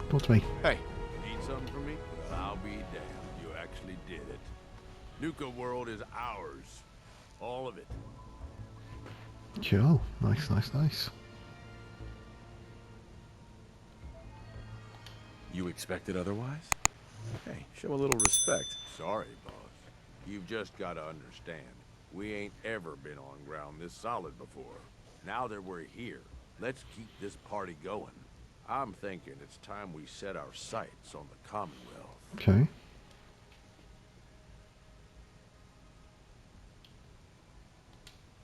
Talk to me. Hey, need something from me? Well, I'll be damned. You actually did it. Nuka World is ours. All of it. Cool. Nice, nice, nice. You expected otherwise? Hey, show a little respect. Sorry, boss. You've just got to understand. We ain't ever been on ground this solid before. Now that we're here, let's keep this party going. I'm thinking it's time we set our sights on the Commonwealth. Okay.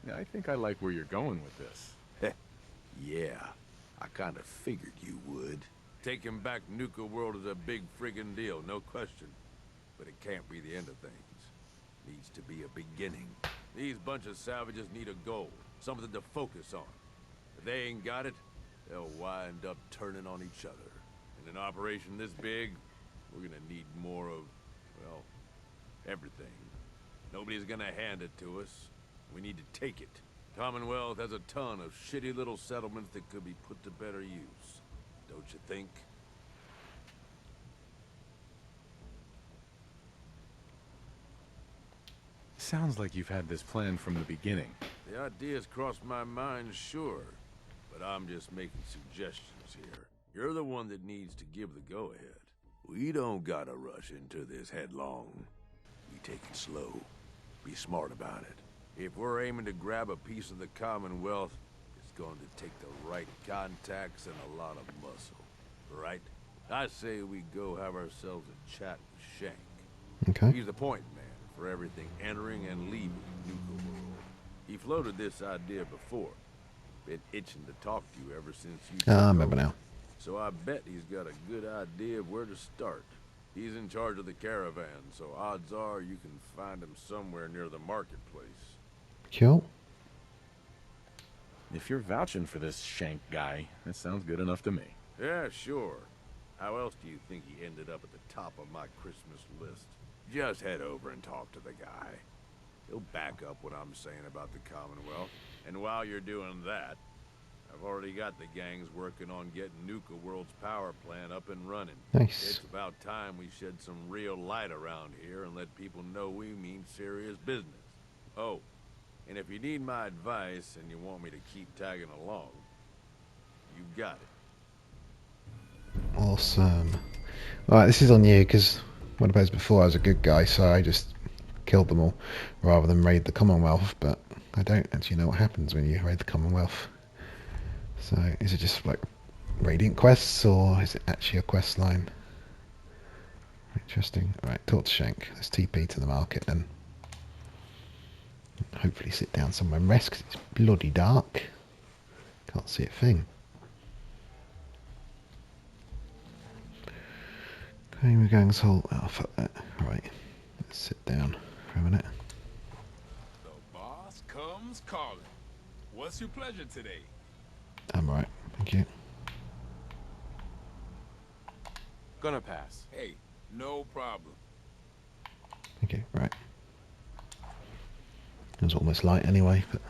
Yeah, I think I like where you're going with this. Yeah, I kind of figured you would. Taking back Nuka World is a big friggin' deal, no question. But it can't be the end of things. Needs to be a beginning. These bunch of savages need a goal, something to focus on. If they ain't got it, they'll wind up turning on each other. In an operation this big, we're gonna need more of, well, everything. Nobody's gonna hand it to us. We need to take it. Commonwealth has a ton of shitty little settlements that could be put to better use. Don't you think? Sounds like you've had this plan from the beginning. The idea's crossed my mind, sure. But I'm just making suggestions here. You're the one that needs to give the go-ahead. We don't gotta rush into this headlong. We take it slow. Be smart about it. If we're aiming to grab a piece of the Commonwealth, it's going to take the right contacts and a lot of muscle. Right? I say we go have ourselves a chat with Shank. Okay. He's the point man for everything entering and leaving Nuka World. He floated this idea before. Been itching to talk to you ever since you took I remember over. now. So I bet he's got a good idea of where to start. He's in charge of the caravan, so odds are you can find him somewhere near the marketplace. Cool. If you're vouching for this Shank guy, that sounds good enough to me. Yeah, sure. How else do you think he ended up at the top of my Christmas list? Just head over and talk to the guy. He'll back up what I'm saying about the Commonwealth. And while you're doing that, I've already got the gangs working on getting Nuka World's power plant up and running. Nice. It's about time we shed some real light around here and let people know we mean serious business. Oh, and if you need my advice and you want me to keep tagging along, you've got it. Awesome. Alright, this is on you, because when I posed before I was a good guy, so I just killed them all, rather than raid the Commonwealth, but I don't actually know what happens when you raid the Commonwealth. So, is it just like Radiant quests, or is it actually a quest line? Interesting. Alright, talk to Shank. Let's TP to the market then. Hopefully sit down somewhere and rest, because it's bloody dark. Can't see a thing. Okay, we're going to hold... Oh, fuck that. Right, let's sit down for a minute. The boss comes calling. What's your pleasure today? I'm alright, thank you. Gonna pass. Hey, no problem. Thank you, right. It was almost light anyway, but...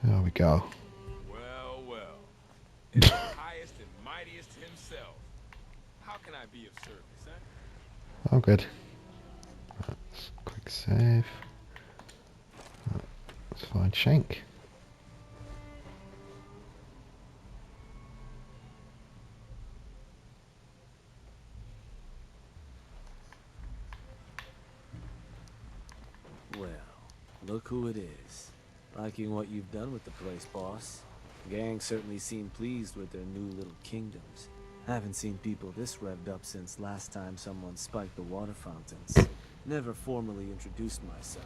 There we go. Well, well. It's the highest and mightiest himself. How can I be of service, huh? Oh, good. Let's quick save. Let's find Shank. Well, look who it is. Liking what you've done with the place, boss. Gang certainly seem pleased with their new little kingdoms. Haven't seen people this revved up since last time someone spiked the water fountains. Never formally introduced myself.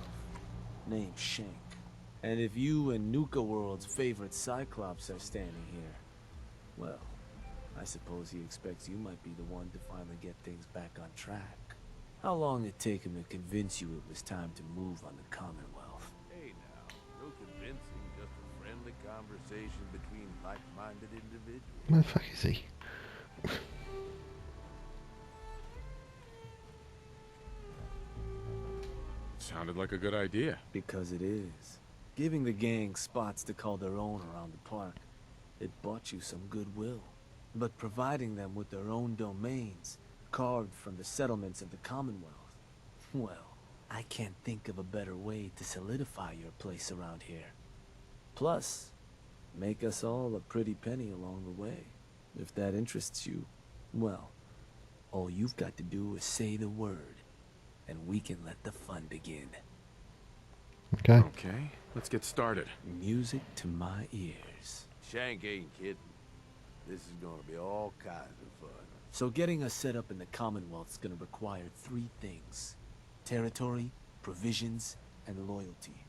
Name's Shank. And if you and Nuka World's favorite Cyclops are standing here, well, I suppose he expects you might be the one to finally get things back on track. How long did it take him to convince you it was time to move on the Commonwealth? Hey now, no convincing, just a friendly conversation between like-minded individuals. Where the fuck is he? Sounded like a good idea. Because it is. Giving the gang spots to call their own around the park, it bought you some goodwill. but providing them with their own domains, carved from the settlements of the Commonwealth. Well, I can't think of a better way to solidify your place around here. Plus, make us all a pretty penny along the way. If that interests you, well, all you've got to do is say the word, and we can let the fun begin. Okay. Okay, let's get started. Music to my ears. Shank ain't kidding. This is gonna be all kinds of fun. So getting us set up in the Commonwealth's gonna require 3 things. Territory, provisions, and loyalty.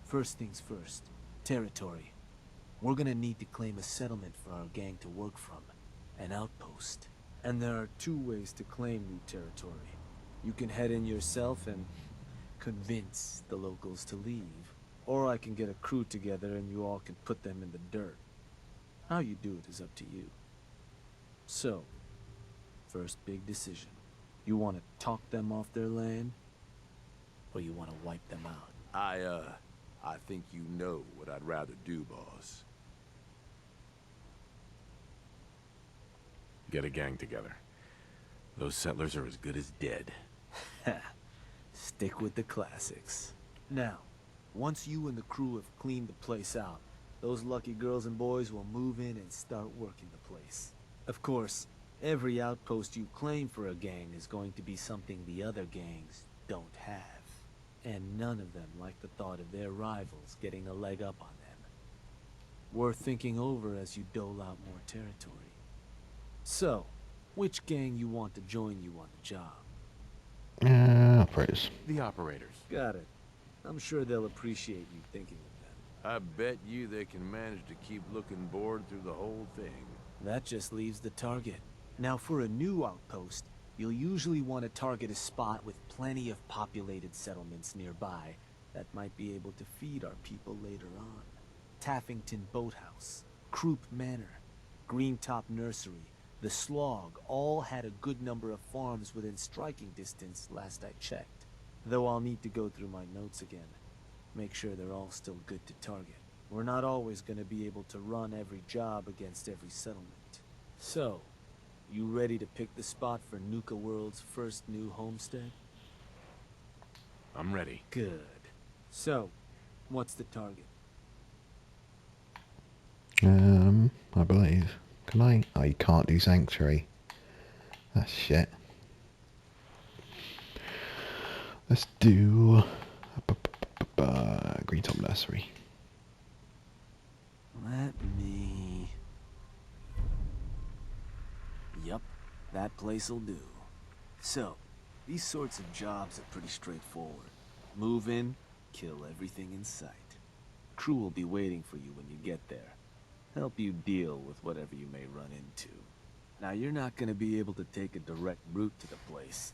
First things first, territory. We're gonna need to claim a settlement for our gang to work from, an outpost. And there are 2 ways to claim new territory. You can head in yourself and convince the locals to leave, or I can get a crew together and you all can put them in the dirt. How you do it is up to you. So, first big decision. You want to talk them off their land, or you want to wipe them out? I think you know what I'd rather do, boss. Get a gang together. Those settlers are as good as dead. Stick with the classics. Now, once you and the crew have cleaned the place out, those lucky girls and boys will move in and start working the place. Of course, every outpost you claim for a gang is going to be something the other gangs don't have. And none of them like the thought of their rivals getting a leg up on them. Worth thinking over as you dole out more territory. So, which gang you want to join you on the job? Operators. The operators. Got it. I'm sure they'll appreciate you thinking of them. I bet you they can manage to keep looking bored through the whole thing. That just leaves the target. Now for a new outpost, you'll usually want to target a spot with plenty of populated settlements nearby that might be able to feed our people later on. Taffington Boathouse, Croup Manor, Greentop Nursery, the Slog all had a good number of farms within striking distance last I checked. Though I'll need to go through my notes again. Make sure they're all still good to target. We're not always going to be able to run every job against every settlement. So, you ready to pick the spot for Nuka World's first new homestead? I'm ready. Good. So, what's the target? I believe. Can I? Oh, you can't do Sanctuary. That's shit. Let's do Greentop Nursery. Let me... Yup, that place'll do. So, these sorts of jobs are pretty straightforward. Move in, kill everything in sight. Crew will be waiting for you when you get there. Help you deal with whatever you may run into. Now, you're not gonna be able to take a direct route to the place.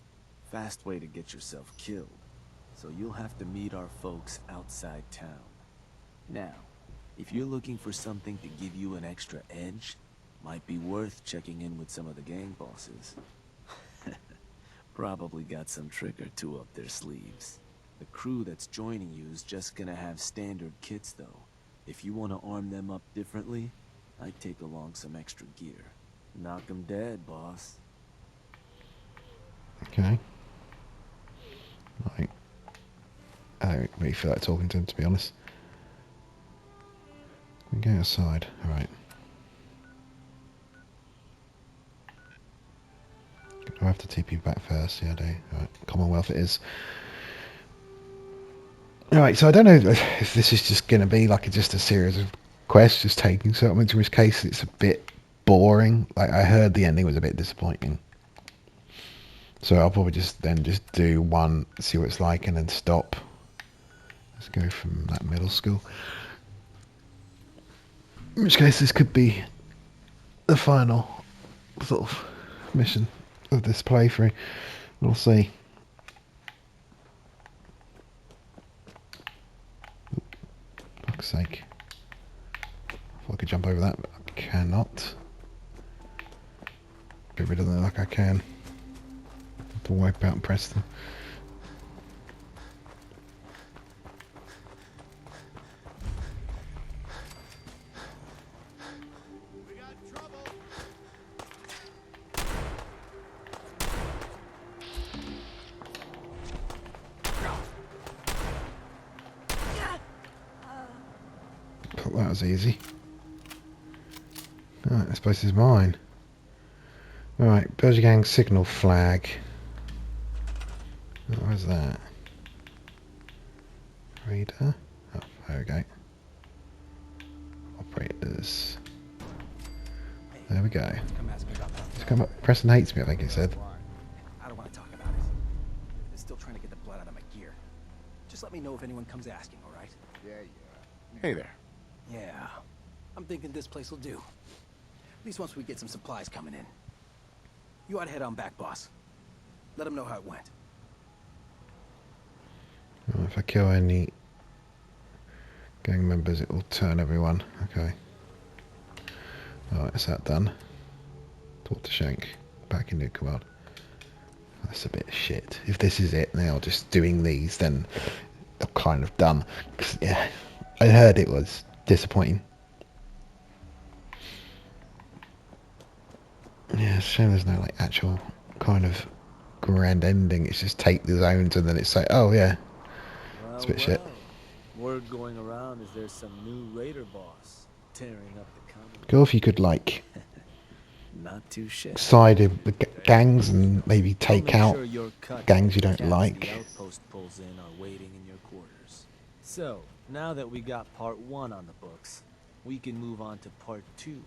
Fast way to get yourself killed. So you'll have to meet our folks outside town. Now, if you're looking for something to give you an extra edge, might be worth checking in with some of the gang bosses. Probably got some trick or two up their sleeves. The crew that's joining you is just gonna have standard kits though. If you want to arm them up differently, I'd take along some extra gear. Knock 'em dead, boss. Okay. Right. I don't really feel like talking to him, to be honest. We go outside. Alright. Do I have to TP back first? Yeah, I do. Alright. Commonwealth it is. Alright, so I don't know if this is just going to be like just a series of quests, just taking settlements, in which case it's a bit boring. Like, I heard the ending was a bit disappointing. So I'll probably just do one, see what it's like, and then stop. Let's go from that middle school. In which case this could be the final sort of mission of this playthrough. We'll see. Fuck's sake. If I could jump over that, but I cannot. Get rid of that like I can. Have to wipe out and press them. was easy. Alright, this place is mine. Alright, build your gang signal flag. Oh, where's that? Reader? Oh, there we go. Operators. There we go. Just come up. Preston hates me, I think he said. I don't want to talk about it. They're still trying to get the blood out of my gear. Just let me know if anyone comes asking, all right? Hey there. Yeah. I'm thinking this place will do. At least once we get some supplies coming in. You ought to head on back, boss. Let them know how it went. Well, if I kill any gang members, it will turn everyone. Okay. Alright, is that done? Talk to Shank. Back in Nuka World. That's a bit of shit. If this is it, now just doing these, then they're kind of done. 'Cause, yeah, I heard it was disappointing. Yeah, it's a shame there's no like actual kind of grand ending. It's just take the zones and then it's like, oh yeah, Well, it's a bit shit. Word going around is there's some new raider boss tearing up the Commonwealth. Cool if you could like Not too shit. side with the gangs and maybe take Make out sure your cut gangs you and don't the like. The outpost pulls in are waiting in your quarters. So now that we got part 1 on the books, we can move on to part 2.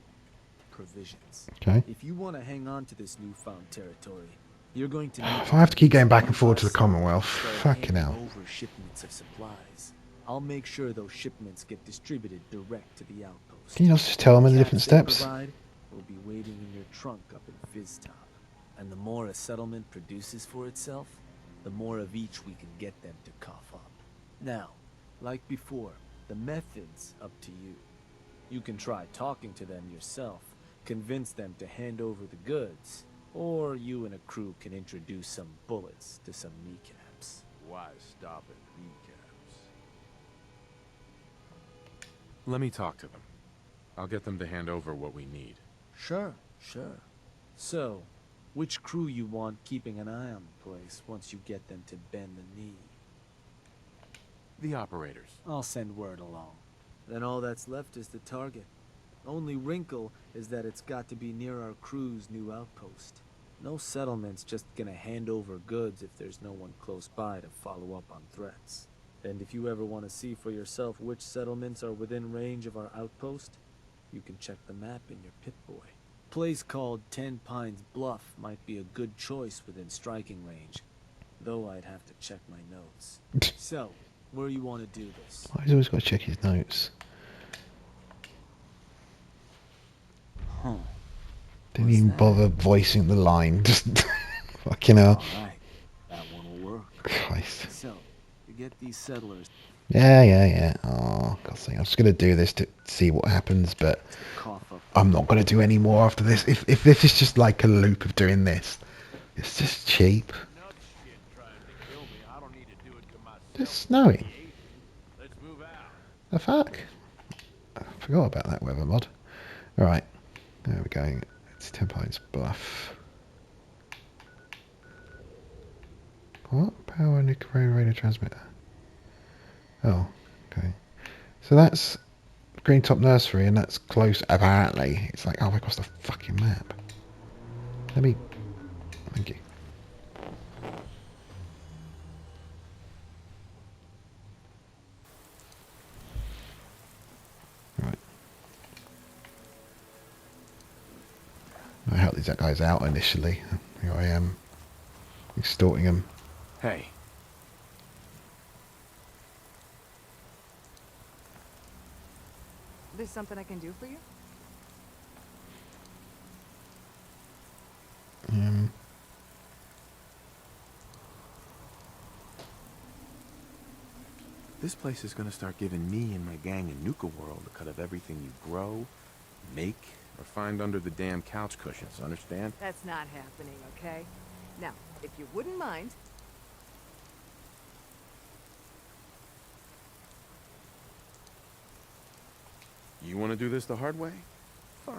Provisions. Okay. If you want to hang on to this newfound territory, you're going to need If I have to keep going back and forward to the Commonwealth, start fucking handing hell. over shipments of supplies. I'll make sure those shipments get distributed direct to the outpost. Can you not just tell them in the Cash different they steps? provide will be waiting in your trunk up in Fizztop. And the more a settlement produces for itself, the more of each we can get them to cough up. Now, like before, the method's up to you. You can try talking to them yourself, convince them to hand over the goods, or you and a crew can introduce some bullets to some kneecaps. Why stop at kneecaps? Let me talk to them. I'll get them to hand over what we need. Sure. So, which crew you want keeping an eye on the place once you get them to bend the knee? The operators. I'll send word along. Then all that's left is the target. Only wrinkle is that it's got to be near our crew's new outpost. No settlement's just gonna hand over goods if there's no one close by to follow up on threats. And if you ever want to see for yourself which settlements are within range of our outpost, you can check the map in your Pip-Boy. Place called 10 Pines Bluff might be a good choice within striking range, though I'd have to check my notes. So, where you want to do this? Why he's always got to check his notes? Huh. Didn't even bother voicing the line. Just fucking hell. Alright, that one will work. Christ. So, to get these settlers Yeah. Oh, God's sake. I'm just going to do this to see what happens, but to cough up I'm not going to do any more after this. If this is just like a loop of doing this, it's just cheap. Enough shit trying to kill me. I don't need to do it to myself. It's snowing. Let's move out. The fuck? I forgot about that weather mod. Alright. There we're going. It's 10 Pines Bluff. What? Power Nuka radio transmitter. Oh, okay. So that's Green Top Nursery, and that's close, apparently. It's like halfway across the fucking map. Let me... Thank you. Right. I helped these guys out initially. Here I am, extorting them. Hey. There's something I can do for you? This place is gonna start giving me and my gang in Nuka World a cut of everything you grow, make, or find under the damn couch cushions, understand? That's not happening, okay? Now, if you wouldn't mind, You wanna do this the hard way? Fine.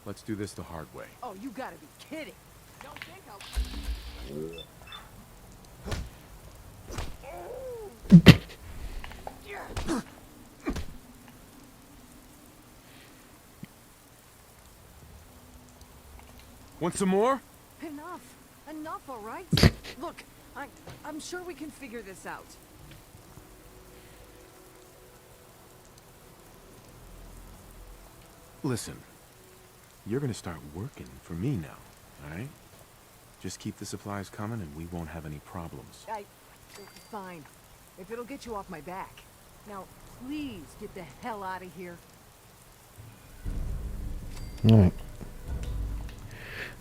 Let's do this the hard way. oh, you gotta be kidding. Don't think I'll... Want some more? Enough. Enough, all right? Look, I'm sure we can figure this out. Listen, you're gonna start working for me now, alright? Just keep the supplies coming and we won't have any problems. Fine. If it'll get you off my back. Now, please get the hell out of here. Right.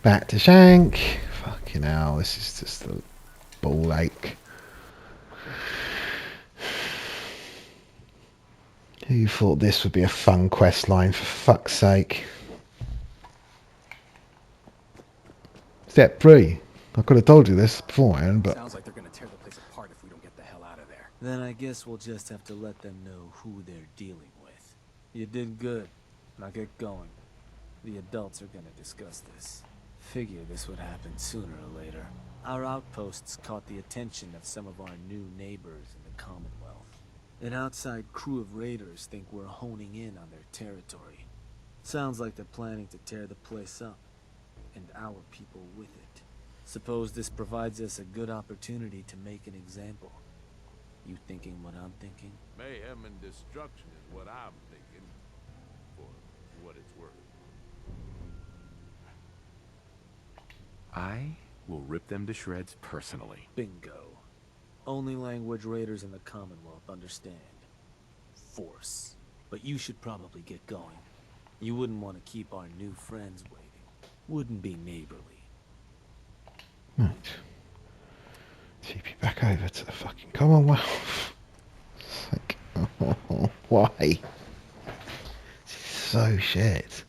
Back to Shank. Fucking hell, this is just a ball ache. Who thought this would be a fun quest line, for fuck's sake? Step 3. I could have told you this beforehand, but... Sounds like they're gonna tear the place apart if we don't get the hell out of there. Then I guess we'll just have to let them know who they're dealing with. You did good. Now get going. The adults are gonna discuss this. Figure this would happen sooner or later. Our outposts caught the attention of some of our new neighbors in the Commonwealth. An outside crew of raiders think we're honing in on their territory. Sounds like they're planning to tear the place up, and our people with it. Suppose this provides us a good opportunity to make an example. You thinking what I'm thinking? Mayhem and destruction is what I'm thinking, for what it's worth. I will rip them to shreds personally. Bingo. Only language raiders in the Commonwealth understand. Force. But you should probably get going. You wouldn't want to keep our new friends waiting. Wouldn't be neighborly. Right. TP back over to the fucking Commonwealth. It's like, oh, why? This is so shit.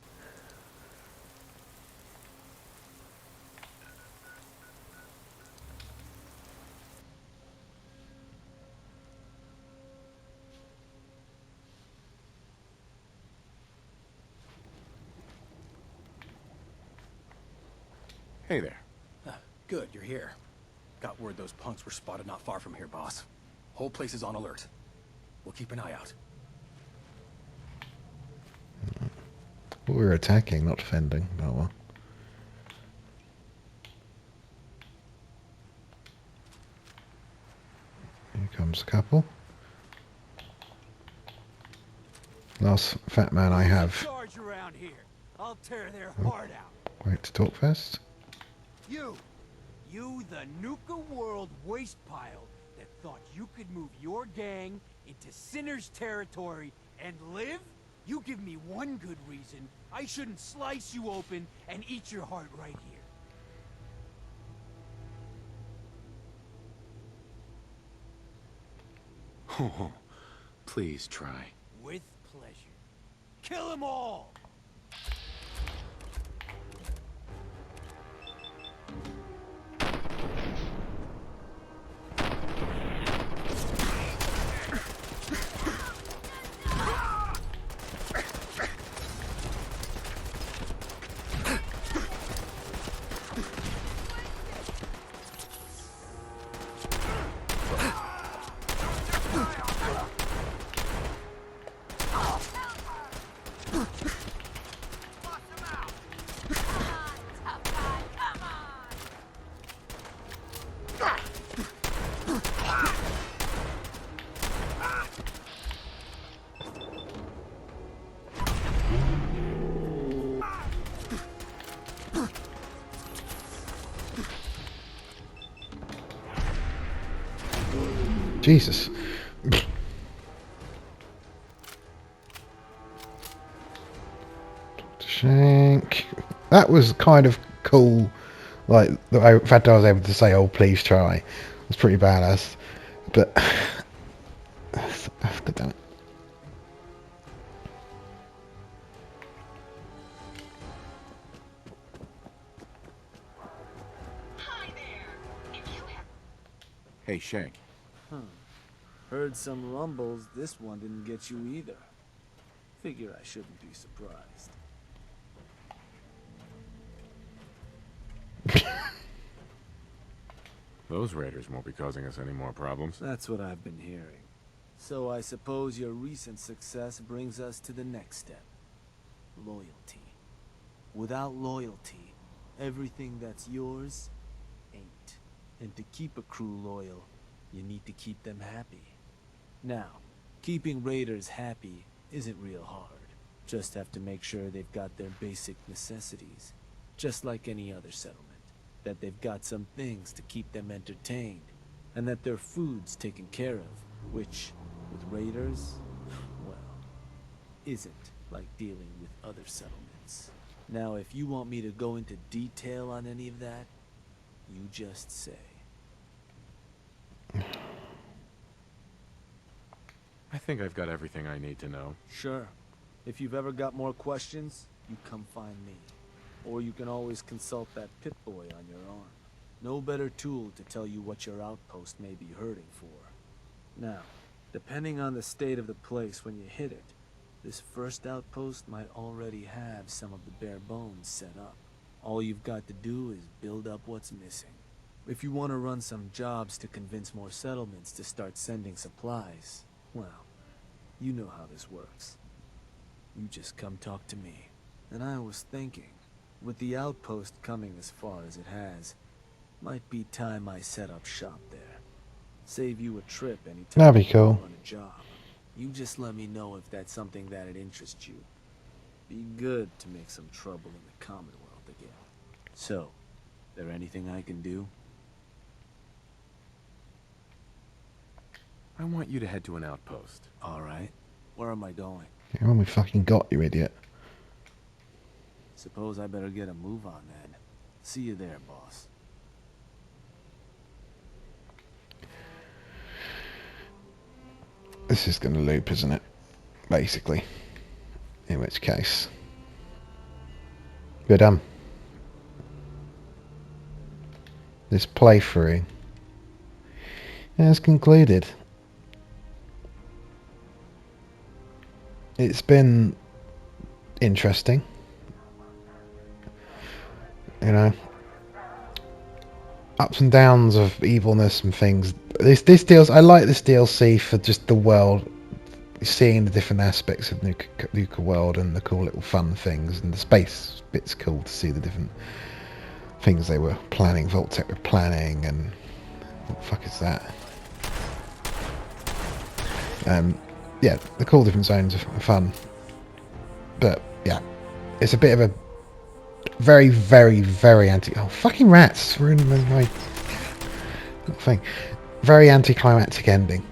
Hey there. Good, you're here. Got word those punks were spotted not far from here, boss. Whole place is on alert. We'll keep an eye out. Well, we're attacking, not defending. Oh well. Here comes a couple. Last fat man I have. Charge around here. I'll tear their heart out. Wait to talk first. You the Nuka World waste pile that thought you could move your gang into Sinner's territory and live? You give me one good reason I shouldn't slice you open and eat your heart right here. Oh, please try. With pleasure. Kill them all! Jesus. Shank. That was kind of cool. Like the fact I was able to say, "Oh, please try." It was pretty badass. But God damn it. Hey, Shank. Heard some rumbles, this one didn't get you either. Figure I shouldn't be surprised. Those raiders won't be causing us any more problems. That's what I've been hearing. So I suppose your recent success brings us to the next step. Loyalty. Without loyalty, everything that's yours ain't. And to keep a crew loyal, you need to keep them happy. Now, keeping raiders happy isn't real hard. Just have to make sure they've got their basic necessities, just like any other settlement. That they've got some things to keep them entertained, and that their food's taken care of, which, with raiders, well, isn't like dealing with other settlements. Now, if you want me to go into detail on any of that, you just say. I think I've got everything I need to know. Sure. If you've ever got more questions, you come find me. Or you can always consult that Pip-Boy on your arm. No better tool to tell you what your outpost may be hurting for. Now, depending on the state of the place when you hit it, this first outpost might already have some of the bare bones set up. All you've got to do is build up what's missing. If you want to run some jobs to convince more settlements to start sending supplies, well, you know how this works. You just come talk to me. And I was thinking, with the outpost coming as far as it has, might be time I set up shop there. Save you a trip anytime That'd be you cool. run a job. You just let me know if that's something that'd interest you. Be good to make some trouble in the Commonwealth again. So, there anything I can do? I want you to head to an outpost. Alright. Where am I going? Yeah, when we fucking got you, idiot. Suppose I better get a move on then. See you there, boss. This is going to loop, isn't it? Basically. In which case... We're done. This playthrough has concluded. It's been interesting. You know, ups and downs of evilness and things. This DLC, I like this DLC for just the world, seeing the different aspects of Nuka World and the cool little fun things, and the space bit's cool to see the different things they were planning, Vault-Tec were planning, and what the fuck is that? Yeah, the cool different zones are fun, but yeah, it's a bit of a very, very, very fucking rats ruining my thing. Very anticlimactic ending.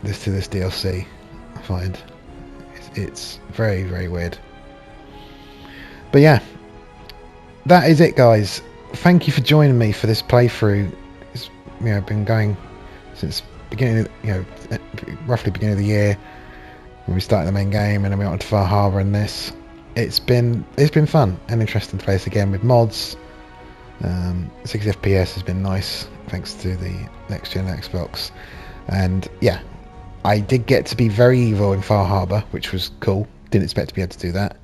To this DLC, I find it's very, very weird. But yeah, that is it, guys. Thank you for joining me for this playthrough. It's, you know, been going since beginning, roughly beginning of the year when we started the main game, and then we went on to Far Harbor and this. It's been fun and interesting to play this again with mods. 60 FPS has been nice thanks to the next gen Xbox, and yeah, I did get to be very evil in Far Harbor, which was cool. Didn't expect to be able to do that,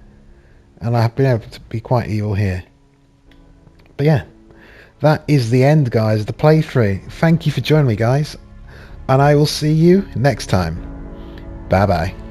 and I have been able to be quite evil here. But yeah, that is the end, guys, of the playthrough. Thank you for joining me, guys, and I will see you next time. Bye bye.